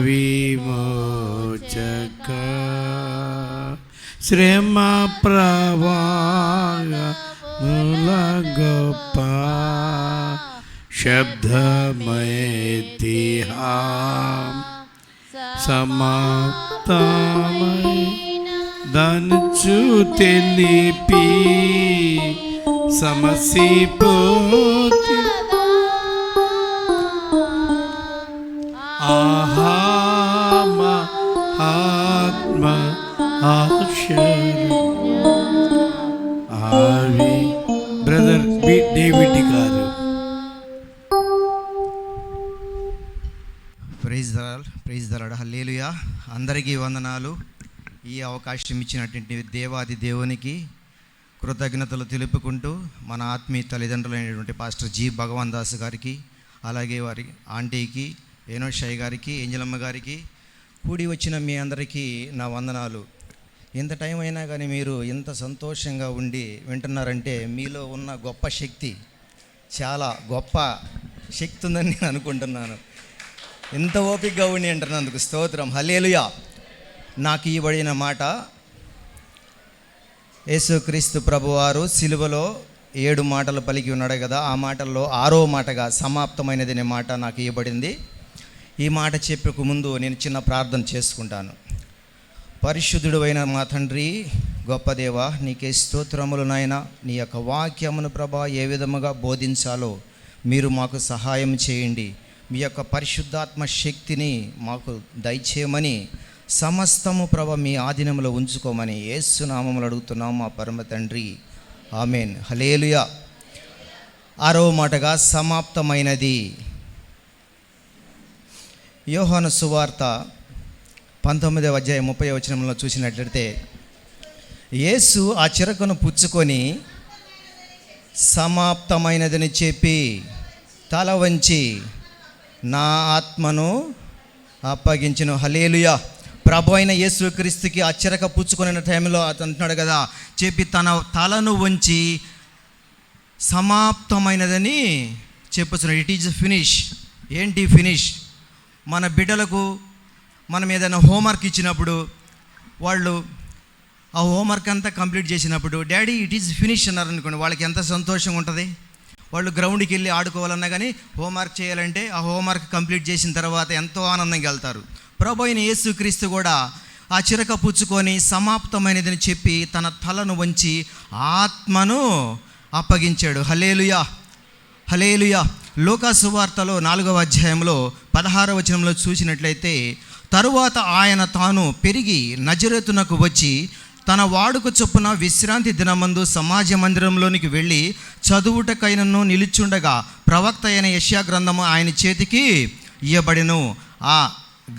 విమోచక శ్రమ ప్రవాహముల గొప్ప శబ్దమైతిహా సమాప్తమై దంచు తెలిపి సమసిపోతి ఆహామ ఆత్మ ఆవి బ్రదర్ బి డేవిడ్ గారు. ప్రైజ్ ద లార్డ్, హల్లెలూయా. అందరికీ వందనాలు. ఈ అవకాశం ఇచ్చినటువంటి దేవాది దేవునికి కృతజ్ఞతలు తెలుపుకుంటూ మన ఆత్మీయ తల్లిదండ్రులైనటువంటి పాస్టర్ జి భగవాన్ దాస్ గారికి, అలాగే వారి ఆంటీకి, ఏనోషాయి గారికి, ఏంజలమ్మ గారికి, కూడి వచ్చిన మీ అందరికీ నా వందనాలు. ఎంత టైం అయినా కానీ మీరు ఇంత సంతోషంగా ఉండి వింటున్నారంటే మీలో ఉన్న గొప్ప శక్తి, చాలా గొప్ప శక్తి ఉందని నేను అనుకుంటున్నాను. ఎంత ఓపికగా ఉండి అంటున్నందుకు స్తోత్రం, హల్లెలూయా. నాకు ఇవ్వబడిన మాట, యేసుక్రీస్తు ప్రభువారు సిలువలో 7 మాటలు పలికి ఉన్నాడు కదా, ఆ మాటల్లో 6వ మాటగా సమాప్తమైనది అనే మాట నాకు ఇవ్వబడింది. ఈ మాట చెప్పక ముందు నేను చిన్న ప్రార్థన చేసుకుంటాను. పరిశుద్ధుడు అయిన మా తండ్రి, గొప్ప దేవ, నీకే స్తోత్రములు నాయన. నీ యొక్క వాక్యమును ప్రభా ఏ విధముగా బోధించాలో మీరు మాకు సహాయం చేయండి. మీ యొక్క పరిశుద్ధాత్మ శక్తిని మాకు దయచేయమని, సమస్తము ప్రభ మీ ఆధీనంలో ఉంచుకోమని యేసు నామములో అడుగుతున్నాం మా పరమ తండ్రి, ఆమెన్, హల్లెలూయా. 6వ మాటగా సమాప్తమైనది. యోహాను సువార్త 19వ అధ్యాయం 30వ వచనంలో చూసినట్లయితే, యేసు ఆ చిరకను పుచ్చుకొని సమాప్తమైనదని చెప్పి తల వంచి నా ఆత్మను అప్పగించును. హల్లెలూయా. ప్రభు అయిన యేసుక్రీస్తుకి ఆ చిరక పుచ్చుకునే టైంలో అతను అంటున్నాడు కదా, చెప్పి తన తలను వంచి సమాప్తమైనదని చెప్పుతున్నాడు. It is finish. ఏంటి ఫినిష్? మన బిడ్డలకు మనం ఏదైనా హోంవర్క్ ఇచ్చినప్పుడు వాళ్ళు ఆ హోంవర్క్ అంతా కంప్లీట్ చేసినప్పుడు డాడీ ఇట్ ఈజ్ ఫినిష్ అన్నారు అనుకోండి, వాళ్ళకి ఎంత సంతోషంగా ఉంటుంది. వాళ్ళు గ్రౌండ్కి వెళ్ళి ఆడుకోవాలన్నా కానీ హోంవర్క్ చేయాలంటే ఆ హోంవర్క్ కంప్లీట్ చేసిన తర్వాత ఎంతో ఆనందంగా వెళ్తారు. ప్రభు అయిన యేసుక్రీస్తు కూడా ఆ చిరక పుచ్చుకొని సమాప్తమైనదని చెప్పి తన తలను వంచి ఆత్మను అప్పగించాడు. హల్లెలూయా, హల్లెలూయా. లూకా సువార్తలో 4వ అధ్యాయంలో 16వ వచనంలో చూసినట్లయితే, తరువాత ఆయన తాను పెరిగి నజరేతునకు వచ్చి తన వాడుక చొప్పున విశ్రాంతి దినమందు సమాజ మందిరంలోనికి వెళ్ళి చదువుటకైనను నిలుచుండగా ప్రవక్త అయిన యెషయా గ్రంథము ఆయన చేతికి ఇయ్యబడెను. ఆ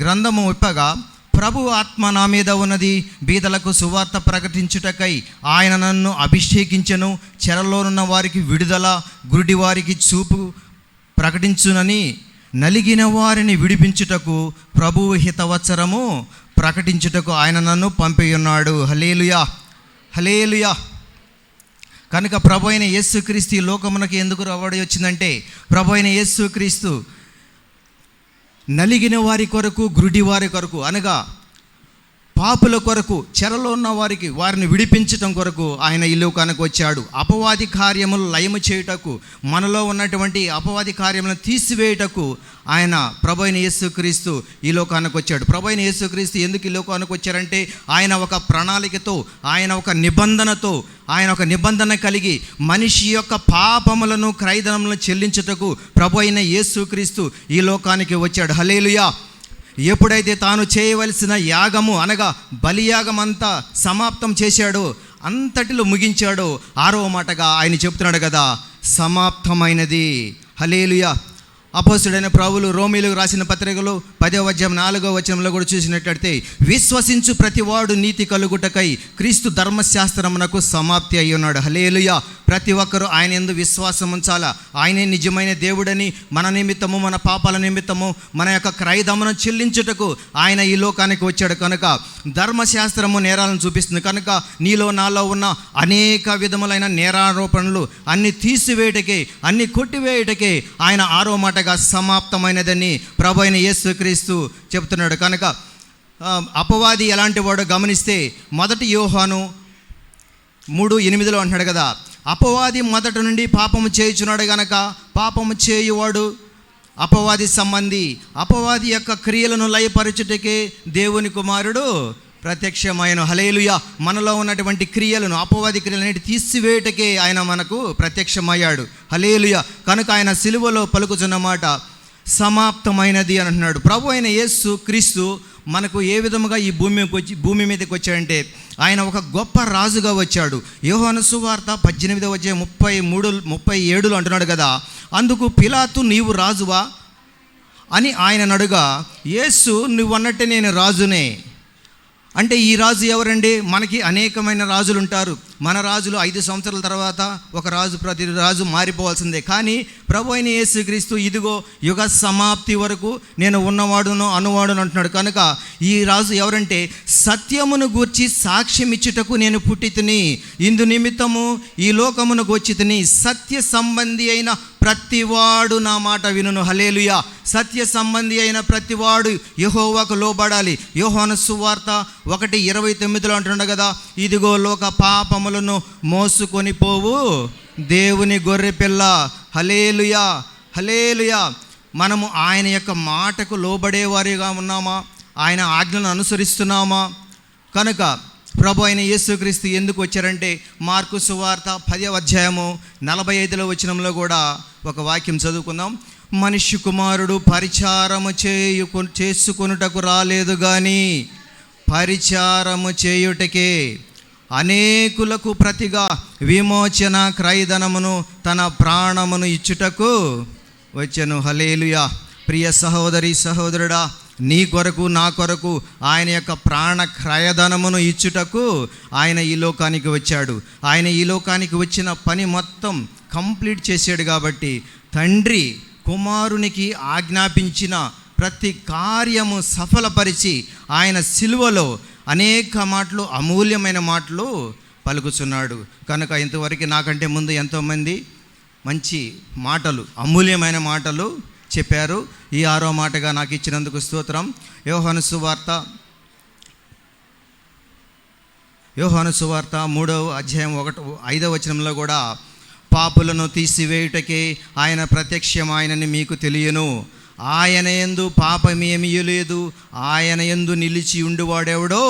గ్రంథము విప్పగా, ప్రభు ఆత్మ నా మీద ఉన్నది, బీదలకు సువార్త ప్రకటించుటకై ఆయన నన్ను అభిషేకించెను, చెరలోనున్న వారికి విడుదల, గురుడి వారికి చూపు ప్రకటించునని, నలిగిన వారిని విడిపించుటకు, ప్రభువు హితవత్సరము ప్రకటించుటకు ఆయన నన్ను పంపి ఉన్నాడు. హల్లెలూయా, హల్లెలూయా. కనుక ప్రభు అయిన యేసుక్రీస్తు ఈ లోకమునకు ఎందుకు రావడి వచ్చిందంటే, ప్రభు అయిన యేసుక్రీస్తు నలిగిన వారి కొరకు, గురుడి వారి కొరకు, అనగా పాపుల కొరకు, చెరలో ఉన్న వారికి వారిని విడిపించటం కొరకు ఆయన ఈ లోకానికి వచ్చాడు. అపవాది కార్యములు లయము చేయుటకు, మనలో ఉన్నటువంటి అపవాది కార్యములను తీసివేయుటకు ఆయన ప్రభు అయిన యేసుక్రీస్తు ఈ లోకానికి వచ్చాడు. ప్రభు అయిన యేసుక్రీస్తు ఎందుకు ఈ లోకానికి వచ్చారంటే, ఆయన ఒక ప్రణాళికతో, ఆయన ఒక నిబంధనతో, ఆయన ఒక నిబంధన కలిగి మనిషి యొక్క పాపములను, క్రయధనములను చెల్లించుటకు ప్రభు అయిన యేసుక్రీస్తు ఈ లోకానికి వచ్చాడు. హల్లెలూయా. ఎప్పుడైతే తాను చేయవలసిన యాగము అనగా బలియాగం అంతా సమాప్తం చేశాడో, అంతటిలో ముగించాడో, 6వ మాటగా ఆయన చెప్తున్నాడు కదా, సమాప్తమైనది. హల్లెలూయా. అపోస్తుడైన పౌలు రోమీయులకు రాసిన పత్రికలో 10వ అధ్యాయం 4వ వచనంలో కూడా చూసినట్లయితే, విశ్వసించు ప్రతివాడు నీతి కలుగుటకై క్రీస్తు ధర్మశాస్త్రమునకు సమాప్తి అయి ఉన్నాడు. హల్లెలూయా. ప్రతి ఒక్కరూ ఆయన యందు విశ్వాసం ఉంచాలా. ఆయనే నిజమైన దేవుడని, మన నిమిత్తము, మన పాపాల నిమిత్తము, మన యొక్క క్రయధనమును చెల్లించుటకు ఆయన ఈ లోకానికి వచ్చాడు. కనుక ధర్మశాస్త్రము నేరాలను చూపిస్తుంది. కనుక నీలో నాలో ఉన్న అనేక విధములైన నేరారోపణలు అన్ని తీసివేయటకే, అన్ని కొట్టివేయటకే ఆయన 6వ మాట మాటగా సమాప్తమైనదని ప్రభు అయిన యేసుక్రీస్తు చెప్తున్నాడు. కనుక అపవాది ఎలాంటి వాడో గమనిస్తే 1 యోహాను 3:8 అంటున్నాడు కదా, అపవాది మొదటి నుండి పాపము చేయుచున్నాడు గనక పాపము చేయువాడు అపవాది సంబంధి, అపవాది యొక్క క్రియలను లయపరచుటకే దేవుని కుమారుడు ప్రత్యక్షమైన. హల్లెలూయా. మనలో ఉన్నటువంటి క్రియలను, అపవాది క్రియలన్నిటి తీసివేయటకే ఆయన మనకు ప్రత్యక్షమయ్యాడు. హల్లెలూయా. కనుక ఆయన సిలువలో పలుకుతున్న మాట సమాప్తమైనది అని అంటున్నాడు. ప్రభు అయిన యేసు క్రీస్తు మనకు ఏ విధముగా ఈ భూమి మీదకి వచ్చాడంటే ఆయన ఒక గొప్ప రాజుగా వచ్చాడు. యోహాను సువార్త 18:33-37 అంటున్నాడు కదా, అందుకు పిలాతు నీవు రాజువా అని ఆయన అడుగా, యేసు నువ్వన్నట్టే నేను రాజునే. అంటే ఈ రాజు ఎవరండి? మనకి అనేకమైన రాజులు ఉంటారు. మన రాజులు 5 సంవత్సరాల తర్వాత ప్రతి రాజు మారిపోవాల్సిందే. కానీ ప్రభు అయిన యేసుక్రీస్తు ఇదిగో యుగ సమాప్తి వరకు నేను ఉన్నవాడును అనువాడును అంటున్నాడు. కనుక ఈ రాజు ఎవరంటే సత్యమును గూర్చి సాక్ష్యం ఇచ్చుటకు నేను పుట్టితిని, ఇందు నిమిత్తము ఈ లోకమునకు వచ్చితిని, సత్య సంబంధి అయిన ప్రతివాడు నా మాట వినును. హల్లెలూయా. సత్య సంబంధి అయిన ప్రతివాడు యెహోవాకు లోబడాలి. యోహాను సువార్త 1:29 అంటున్నాడు కదా, ఇదిగో లోక పాపములను మోసుకొని పోవు దేవుని గొర్రె పిల్ల. హల్లెలూయా. హల్లెలూయా. మనము ఆయన యొక్క మాటకు లోబడేవారిగా ఉన్నామా? ఆయన ఆజ్ఞలను అనుసరిస్తున్నామా? కనుక ప్రభు అయిన యేసుక్రీస్తు ఎందుకు వచ్చారంటే మార్కు సువార్త 10:45 కూడా ఒక వాక్యం చదువుకుందాం. మనిషి కుమారుడు పరిచారము చేసుకొనుటకు రాలేదు కానీ పరిచారము చేయుటకే అనేకులకు ప్రతిగా విమోచన క్రయధనమును తన ప్రాణమును ఇచ్చుటకు వచ్చెను. హల్లెలూయా. ప్రియ సహోదరి సహోదరుడా, నీ కొరకు నా కొరకు ఆయన యొక్క ప్రాణ క్రయధనమును ఇచ్చుటకు ఆయన ఈ లోకానికి వచ్చాడు. ఆయన ఈ లోకానికి వచ్చిన పని మొత్తం కంప్లీట్ చేశాడు. కాబట్టి తండ్రి కుమారునికి ఆజ్ఞాపించిన ప్రతి కార్యము సఫలపరిచి ఆయన సిలువలో అనేక మాటలు, అమూల్యమైన మాటలు పలుకుతున్నాడు. కనుక ఇంతవరకు నాకంటే ముందు ఎంతోమంది మంచి మాటలు, అమూల్యమైన మాటలు చెప్పారు. ఈ 6వ మాటగా నాకు ఇచ్చినందుకు స్తోత్రం. యోహాను సువార్త 3:5 కూడా పాపులను తీసివేయుటకే ఆయన ప్రత్యక్షమాయనని మీకు తెలియను, ఆయన యందు పాపమేమీ లేదు, ఆయన యందు నిలిచి ఉండువాడెవడో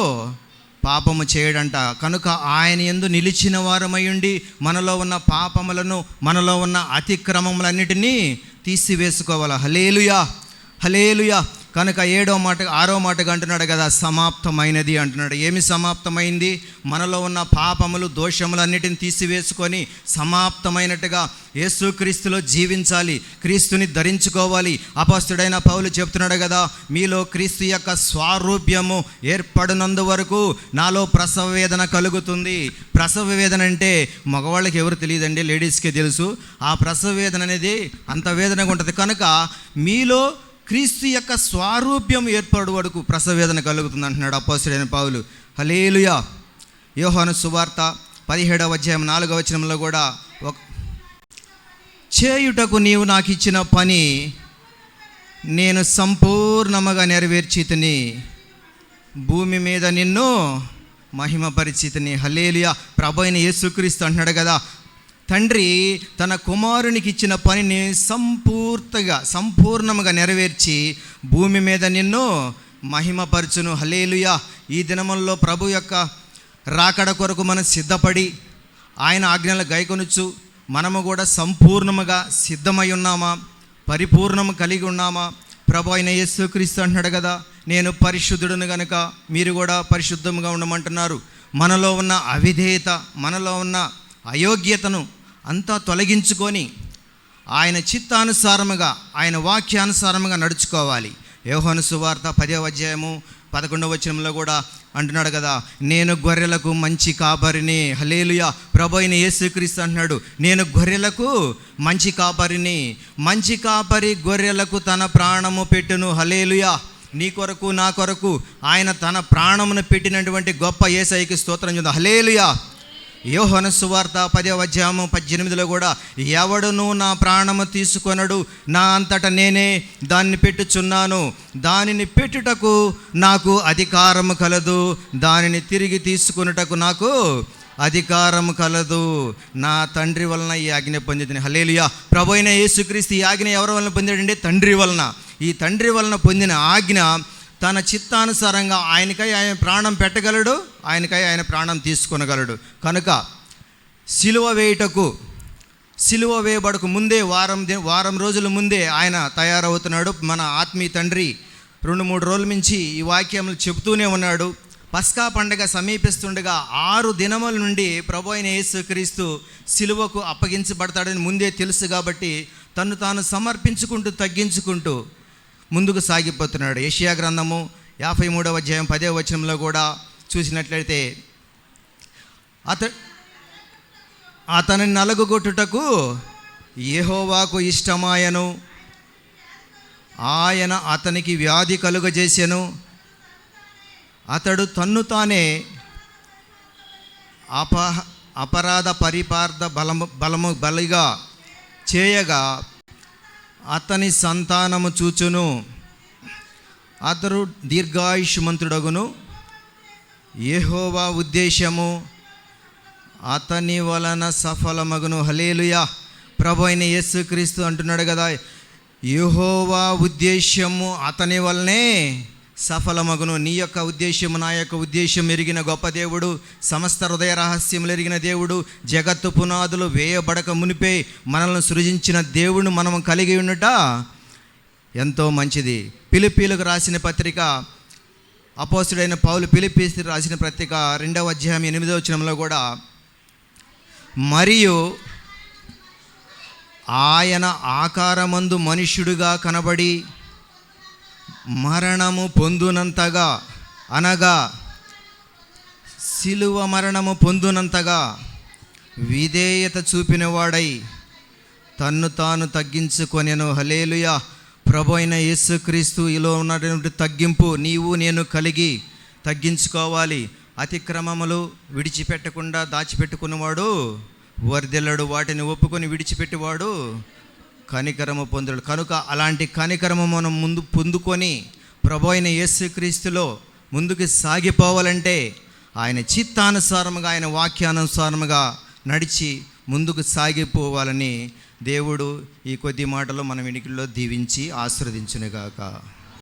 పాపము చేయడంట. కనుక ఆయన యందు నిలిచిన వారమయ్యుండి మనలో ఉన్న పాపములను, మనలో ఉన్న అతిక్రమములన్నిటినీ తీసివేసుకోవాలి. హల్లెలూయా. హల్లెలూయా. కనుక 6వ మాటగా అంటున్నాడు కదా, సమాప్తమైనది అంటున్నాడు. ఏమి సమాప్తమైంది? మనలో ఉన్న పాపములు, దోషములన్నిటిని తీసివేసుకొని సమాప్తమైనట్టుగా యేసుక్రీస్తులో జీవించాలి, క్రీస్తుని ధరించుకోవాలి. అపొస్తలుడైన పౌలు చెప్తున్నాడు కదా, మీలో క్రీస్తు యొక్క స్వారూప్యము ఏర్పడినందు వరకు నాలో ప్రసవ వేదన కలుగుతుంది. ప్రసవ వేదన అంటే మగవాళ్ళకి ఎవరు తెలియదండి, లేడీస్కే తెలుసు. ఆ ప్రసవ వేదన అనేది అంత వేదనగా ఉంటుంది. కనుక మీలో క్రీస్తు యొక్క స్వారూప్యం ఏర్పడు వరకు ప్రసవేదన కలుగుతుంది అంటున్నాడు అపొస్తలుడైన పౌలు. హల్లెలూయా. యోహాను సువార్త 17:4 కూడా చేయుటకు నీవు నాకు ఇచ్చిన పని నేను సంపూర్ణముగా నెరవేర్చితిని, భూమి మీద నిన్ను మహిమపరిచితిని. హల్లెలూయా. ప్రభువైన యేసుక్రీస్తు అంటున్నాడు కదా, తండ్రి తన కుమారునికి ఇచ్చిన పనిని సంపూర్ణముగా నెరవేర్చి భూమి మీద నిన్ను మహిమపరచును. హల్లెలూయా. ఈ దినముల్లో ప్రభు యొక్క రాకడ కొరకు మనం సిద్ధపడి ఆయన ఆజ్ఞలు గైకొనుచు మనము కూడా సంపూర్ణముగా సిద్ధమై ఉన్నామా? పరిపూర్ణము కలిగి ఉన్నామా? ప్రభు అయిన యేసుక్రీస్తు అంటున్నాడు కదా, నేను పరిశుద్ధుడును గనుక మీరు కూడా పరిశుద్ధంగా ఉండమంటున్నారు. మనలో ఉన్న అవిధేయత, మనలో ఉన్న అయోగ్యతను అంతా తొలగించుకొని ఆయన చిత్తానుసారముగా, ఆయన వాక్యానుసారముగా నడుచుకోవాలి. యోహాను సువార్త 10:11 కూడా అంటున్నాడు కదా, నేను గొర్రెలకు మంచి కాపరిని. హల్లెలూయా. ప్రభు అయిన యేసుక్రీస్తు అంటున్నాడు, నేను గొర్రెలకు మంచి కాపరిని. మంచి కాపరి గొర్రెలకు తన ప్రాణము పెట్టును. హల్లెలూయా. నీ కొరకు నా కొరకు ఆయన తన ప్రాణమును పెట్టినటువంటి గొప్ప యేసయ్యకి స్తోత్రం చేద్దాం. హల్లెలూయా. యోహాను సువార్త 10వ అధ్యాయము 18లో కూడా, ఎవడును నా ప్రాణము తీసుకొనడు, నా అంతట నేనే దాన్ని పెట్టుచున్నాను, దానిని పెట్టుటకు నాకు అధికారము కలదు, దానిని తిరిగి తీసుకొనుటకు నాకు అధికారం కలదు, నా తండ్రి వలన ఈ ఆజ్ఞ పొందితిని. హల్లెలూయా. ప్రభువైన యేసుక్రీస్తు ఈ ఆజ్ఞ ఎవరి వలన పొందాడంటే? తండ్రి వలన. ఈ తండ్రి వలన పొందిన ఆజ్ఞ తన చిత్తానుసారంగా ఆయనకై ఆయన ప్రాణం పెట్టగలడు, ఆయనకై ఆయన ప్రాణం తీసుకొనగలడు. కనుక సిలువ వేయబడకు ముందే వారం రోజుల ముందే ఆయన తయారవుతున్నాడు. మన ఆత్మీయ తండ్రి 2-3 రోజుల నుంచి ఈ వాక్యములు చెబుతూనే ఉన్నాడు. పస్కా పండగ సమీపిస్తుండగా 6 దినముల నుండి ప్రభు అయిన యేసుక్రీస్తు సిలువకు అప్పగించబడతాడని ముందే తెలుసు కాబట్టి తను తాను సమర్పించుకుంటూ తగ్గించుకుంటూ ముందుకు సాగిపోతున్నాడు. యెషయా గ్రంథము 53వ అధ్యాయం 10వ వచనంలో కూడా చూసినట్లయితే, అతని నలుగుగొట్టుటకు యెహోవాకు ఇష్టమాయను, ఆయన అతనికి వ్యాధి కలుగజేసెను, అతడు తన్ను తానే అపరాధ పరిపార్థ బలిగా చేయగా అతని సంతానము చూచును, అతడు దీర్ఘాయుష్మంతుడగును, యెహోవా ఉద్దేశము అతని వలన సఫలమగును. హల్లెలూయా. ప్రభు అయిన యేసుక్రీస్తు అంటున్నాడు కదా, యెహోవా ఉద్దేశము అతని వలనే సఫలమగును. నీ యొక్క ఉద్దేశము నా యొక్క ఉద్దేశం ఎరిగిన గొప్ప దేవుడు, సమస్త హృదయ రహస్యములు ఎరిగిన దేవుడు, జగత్తు పునాదులు వేయబడక మునిపే మనల్ని సృజించిన దేవుడు మనం కలిగి ఉన్నట ఎంతో మంచిది. ఫిలిప్పీలకు రాసిన పత్రిక, అపోస్తుడైన పౌలు ఫిలిప్పీలకు రాసిన పత్రిక 2వ అధ్యాయం 8వ వచనంలో కూడా, మరియు ఆయన ఆకారమందు మనుష్యుడిగా కనబడి మరణము పొందునంతగా, అనగా సిలువ మరణము పొందునంతగా విధేయత చూపినవాడై తన్ను తాను తగ్గించుకొనెను. హల్లెలూయా. ప్రభు అయిన యేసుక్రీస్తు ఇలా ఉన్నటువంటి తగ్గింపు నీవు నేను కలిగి తగ్గించుకోవాలి. అతిక్రమములు విడిచిపెట్టకుండా దాచిపెట్టుకున్నవాడు వర్ధిల్లడు, వాటిని ఒప్పుకొని విడిచిపెట్టేవాడు కనికరము పొందుడు. కనుక అలాంటి కనికరము మనం ముందు పొందుకొని ప్రభు అయిన యేసుక్రీస్తులో ముందుకు సాగిపోవాలంటే ఆయన చిత్తానుసారముగా, ఆయన వాక్యానుసారముగా నడిచి ముందుకు సాగిపోవాలని దేవుడు ఈ కొద్ది మాటలు మన వెనుకల్లో దీవించి ఆశీర్వదించునుగాక.